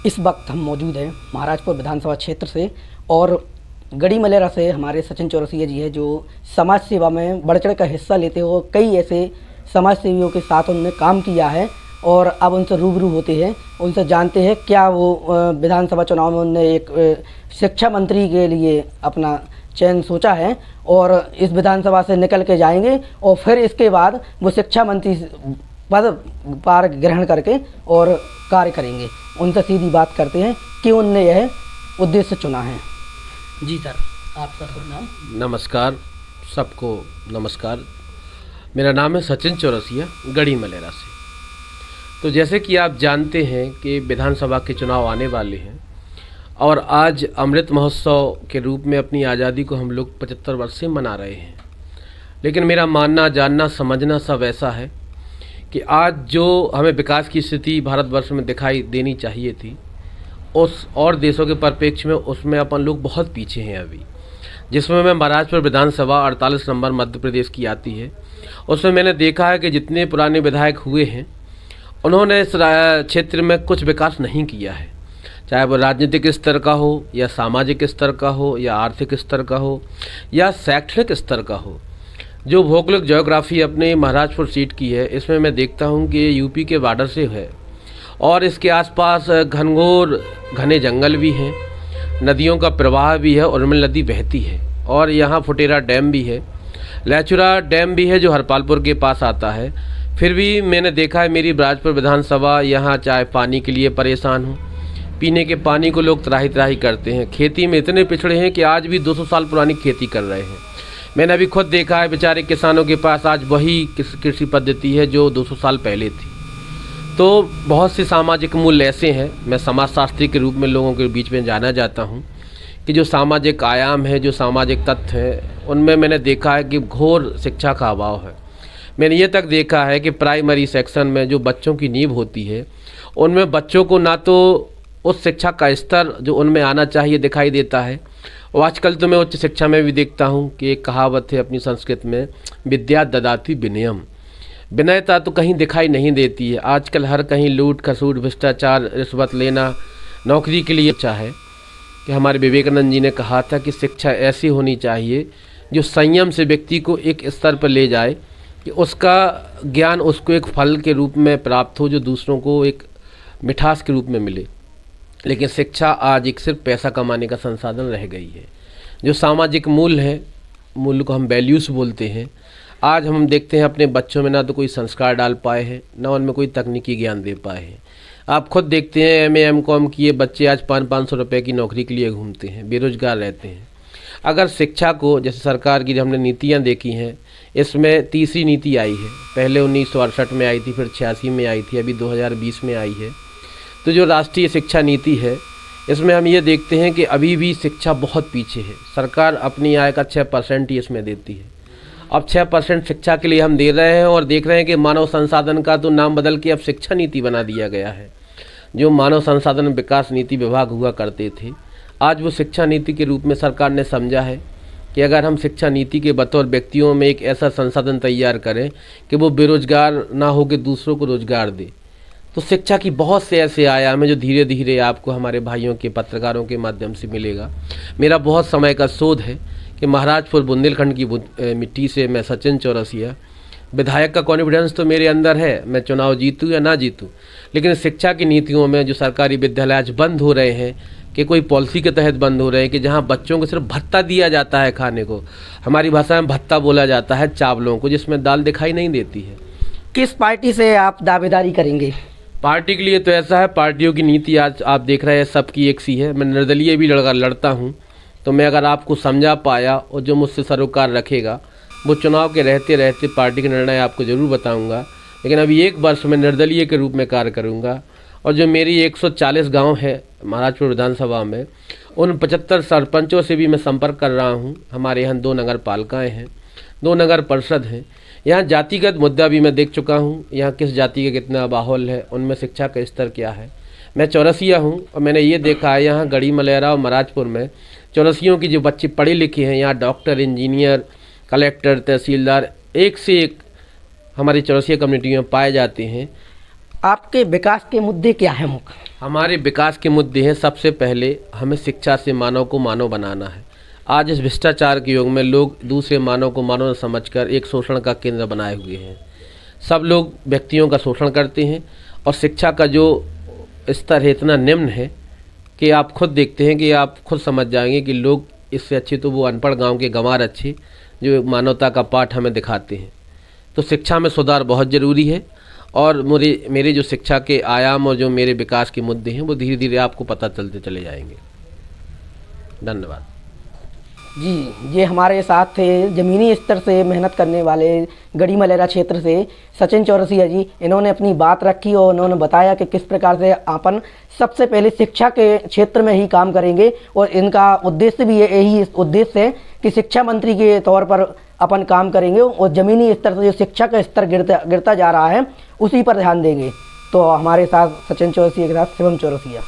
इस वक्त हम मौजूद हैं महाराजपुर विधानसभा क्षेत्र से और गड़ी मलेरा से हमारे सचिन चौरसिया जी है, जो समाज सेवा में बढ़ चढ़ का हिस्सा लेते हुए कई ऐसे समाज सेवियों के साथ उन्होंने काम किया है और अब उनसे रूबरू होते हैं, उनसे जानते हैं क्या वो विधानसभा चुनाव में उन्होंने एक शिक्षा मंत्री के लिए अपना चयन सोचा है और इस विधानसभा से निकल के जाएंगे और फिर इसके बाद वो शिक्षा मंत्री पद पार ग्रहण करके और कार्य करेंगे। उनसे सीधी बात करते हैं कि उनने यह उद्देश्य चुना है। जी सर, आपका शुभ नाम? नमस्कार, सबको नमस्कार। मेरा नाम है सचिन चौरसिया, गड़ी मलेरा से। तो जैसे कि आप जानते हैं कि विधानसभा के चुनाव आने वाले हैं और आज अमृत महोत्सव के रूप में अपनी आज़ादी को हम लोग 75 वर्ष से मना रहे हैं। लेकिन मेरा मानना, जानना, समझना सब ऐसा है कि आज जो हमें विकास की स्थिति भारतवर्ष में दिखाई देनी चाहिए थी, उस और देशों के परिप्रेक्ष्य में उसमें अपन लोग बहुत पीछे हैं अभी। जिसमें मैं महाराजपुर विधानसभा 48 नंबर मध्य प्रदेश की आती है, उसमें मैंने देखा है कि जितने पुराने विधायक हुए हैं उन्होंने इस क्षेत्र में कुछ विकास नहीं किया है, चाहे वो राजनीतिक स्तर का हो या सामाजिक स्तर का हो या आर्थिक स्तर का हो या शैक्षणिक स्तर का हो। जो भौगोलिक ज्योग्राफी अपने महाराजपुर सीट की है, इसमें मैं देखता हूँ कि यूपी के बॉर्डर से है और इसके आसपास घनघोर घने जंगल भी हैं, नदियों का प्रवाह भी है, उर्मिल नदी बहती है और यहाँ फुटेरा डैम भी है, लहचुरा डैम भी है जो हरपालपुर के पास आता है। फिर भी मैंने देखा है मेरी महाराजपुर विधानसभा यहाँ चाहे पानी के लिए परेशान हो, पीने के पानी को लोग त्राही त्राही करते हैं, खेती में इतने पिछड़े हैं कि आज भी 200 साल पुरानी खेती कर रहे हैं। मैंने अभी खुद देखा है बेचारे किसानों के पास आज वही कृषि पद्धति है जो 200 साल पहले थी। तो बहुत से सामाजिक मूल्य ऐसे हैं, मैं समाजशास्त्री के रूप में लोगों के बीच में जाना जाता हूँ, कि जो सामाजिक आयाम है, जो सामाजिक तथ्य हैं, उनमें मैंने देखा है कि घोर शिक्षा का अभाव है। मैंने ये तक देखा है कि प्राइमरी सेक्शन में जो बच्चों की नींव होती है, उनमें बच्चों को ना तो उस शिक्षा का स्तर जो उनमें आना चाहिए दिखाई देता है। और आजकल तो मैं उच्च शिक्षा में भी देखता हूँ कि एक कहावत है अपनी संस्कृत में, विद्या ददाति विनयम। विनयता तो कहीं दिखाई नहीं देती है। आजकल हर कहीं लूट खसूट, भ्रष्टाचार, रिश्वत लेना नौकरी के लिए चाहे कि हमारे विवेकानंद जी ने कहा था कि शिक्षा ऐसी होनी चाहिए जो संयम से व्यक्ति को एक स्तर पर ले जाए कि उसका ज्ञान उसको एक फल के रूप में प्राप्त हो, जो दूसरों को एक मिठास के रूप में मिले। लेकिन शिक्षा आज एक सिर्फ पैसा कमाने का संसाधन रह गई है। जो सामाजिक मूल्य है, मूल्य को हम वैल्यूज़ बोलते हैं, आज हम देखते हैं अपने बच्चों में ना तो कोई संस्कार डाल पाए हैं, ना उनमें कोई तकनीकी ज्ञान दे पाए हैं। आप खुद देखते हैं MA MCOM किए बच्चे आज 500-500 रुपये की नौकरी के लिए घूमते हैं, बेरोजगार रहते हैं। अगर शिक्षा को, जैसे सरकार की हमने नीतियाँ देखी हैं, इसमें तीसरी नीति आई है, पहले 1968 में आई थी, फिर 86 में आई थी, अभी 2020 में आई है। तो जो राष्ट्रीय शिक्षा नीति है, इसमें हम ये देखते हैं कि अभी भी शिक्षा बहुत पीछे है। सरकार अपनी आय का 6% ही इसमें देती है। अब 6% शिक्षा के लिए हम दे रहे हैं और देख रहे हैं कि मानव संसाधन का तो नाम बदल के अब शिक्षा नीति बना दिया गया है। जो मानव संसाधन विकास नीति विभाग हुआ करते थे, आज वो शिक्षा नीति के रूप में सरकार ने समझा है कि अगर हम शिक्षा नीति के बतौर व्यक्तियों में एक ऐसा संसाधन तैयार करें कि वो बेरोजगार ना हो के दूसरों को रोजगार दे, तो शिक्षा की बहुत से ऐसे आयाम हैं जो धीरे धीरे आपको हमारे भाइयों के, पत्रकारों के माध्यम से मिलेगा। मेरा बहुत समय का शोध है कि महाराजपुर बुंदेलखंड की मिट्टी से मैं सचिन चौरसिया, विधायक का कॉन्फिडेंस तो मेरे अंदर है, मैं चुनाव जीतूँ या ना जीतूँ, लेकिन शिक्षा की नीतियों में जो सरकारी विद्यालय आज बंद हो रहे हैं, कि कोई पॉलिसी के तहत बंद हो रहे हैं, कि जहाँ बच्चों को सिर्फ भत्ता दिया जाता है खाने को, हमारी भाषा में भत्ता बोला जाता है चावलों को, जिसमें दाल दिखाई नहीं देती है। किस पार्टी से आप दावेदारी करेंगे? पार्टी के लिए तो ऐसा है, पार्टियों की नीति आज आप देख रहे हैं सबकी एक सी है। मैं निर्दलीय भी लड़ता हूँ, तो मैं अगर आपको समझा पाया और जो मुझसे सरोकार रखेगा वो चुनाव के रहते रहते पार्टी के निर्णय आपको ज़रूर बताऊँगा। लेकिन अभी 1 वर्ष में निर्दलीय के रूप में कार्य करूँगा और जो मेरी 140 गांव है महाराजपुर विधानसभा में, उन 75 सरपंचों से भी मैं संपर्क कर रहा हूँ। हमारे यहाँ 2 नगर पालिकाएँ हैं, 2 नगर परिषद हैं। यहाँ जातिगत मुद्दा भी मैं देख चुका हूँ, यहाँ किस जाति का कितना बाहुल्य है, उनमें शिक्षा का स्तर क्या है। मैं चौरसिया हूँ और मैंने ये देखा है यहाँ गड़ी मलेरा और महाराजपुर में चौरसियों की जो बच्चे पढ़े लिखे हैं, यहाँ डॉक्टर, इंजीनियर, कलेक्टर, तहसीलदार एक से एक हमारी चौरसिया कम्युनिटी में पाए जाते हैं। आपके विकास के मुद्दे क्या हैं मुख्य? हमारे विकास के मुद्दे हैं, सबसे पहले हमें शिक्षा से मानव को मानव बनाना है। आज इस भ्रष्टाचार के युग में लोग दूसरे मानव को मानव समझकर एक शोषण का केंद्र बनाए हुए हैं। सब लोग व्यक्तियों का शोषण करते हैं और शिक्षा का जो स्तर है इतना निम्न है कि आप खुद देखते हैं कि आप खुद समझ जाएंगे कि लोग इससे अच्छे तो वो अनपढ़ गांव के गंवार अच्छे जो मानवता का पाठ हमें दिखाते हैं। तो शिक्षा में सुधार बहुत ज़रूरी है और मेरे जो शिक्षा के आयाम और जो मेरे विकास के मुद्दे हैं वो धीरे धीरे आपको पता चलते चले जाएंगे। धन्यवाद। जी, ये हमारे साथ थे ज़मीनी स्तर से मेहनत करने वाले गढ़ी मलेरा क्षेत्र से सचिन चौरसिया जी। इन्होंने अपनी बात रखी और उन्होंने बताया कि किस प्रकार से अपन सबसे पहले शिक्षा के क्षेत्र में ही काम करेंगे और इनका उद्देश्य भी यही उद्देश्य है कि शिक्षा मंत्री के तौर पर अपन काम करेंगे और ज़मीनी स्तर से जो शिक्षा का स्तर गिरता जा रहा है उसी पर ध्यान देंगे। तो हमारे साथ सचिन चौरसिया के साथ शिवम चौरसिया।